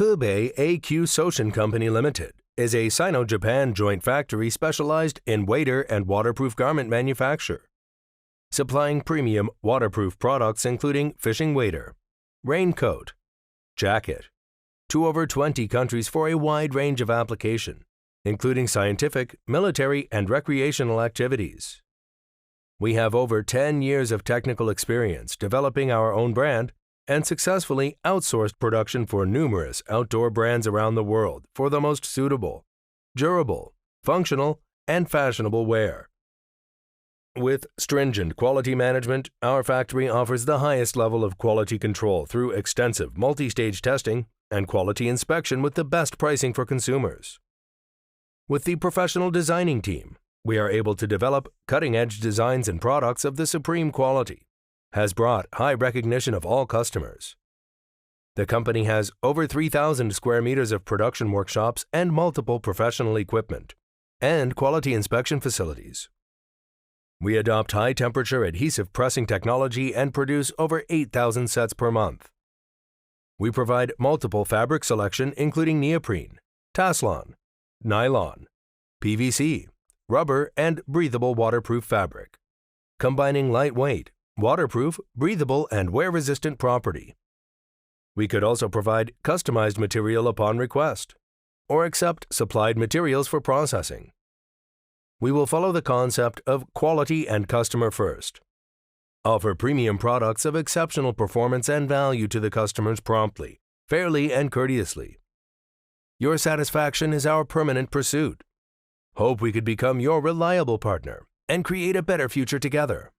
Hebei AQ-Sohshin Co. Limited is a Sino-Japan joint factory specialized in wader and waterproof garment manufacture, supplying premium waterproof products including fishing wader, raincoat, jacket, to over 20 countries for a wide range of application, including scientific, military, and recreational activities. We have over 10 years of technical experience developing our own brand and successfully outsourced production for numerous outdoor brands around the world for the most suitable, durable, functional, and fashionable wear. With stringent quality management, our factory offers the highest level of quality control through extensive multi-stage testing and quality inspection with the best pricing for consumers. With the professional designing team, we are able to develop cutting-edge designs and products of the supreme quality, has brought high recognition of all customers. The company has over 3,000 square meters of production workshops and multiple professional equipment and quality inspection facilities. We adopt high-temperature adhesive pressing technology and produce over 8,000 sets per month. We provide multiple fabric selection including neoprene, Taslon, nylon, PVC, rubber, and breathable waterproof fabric, combining lightweight, waterproof, breathable, and wear-resistant property. We could also provide customized material upon request, or accept supplied materials for processing. We will follow the concept of quality and customer first. Offer premium products of exceptional performance and value to the customers promptly, fairly, and courteously. Your satisfaction is our permanent pursuit. Hope we could become your reliable partner and create a better future together.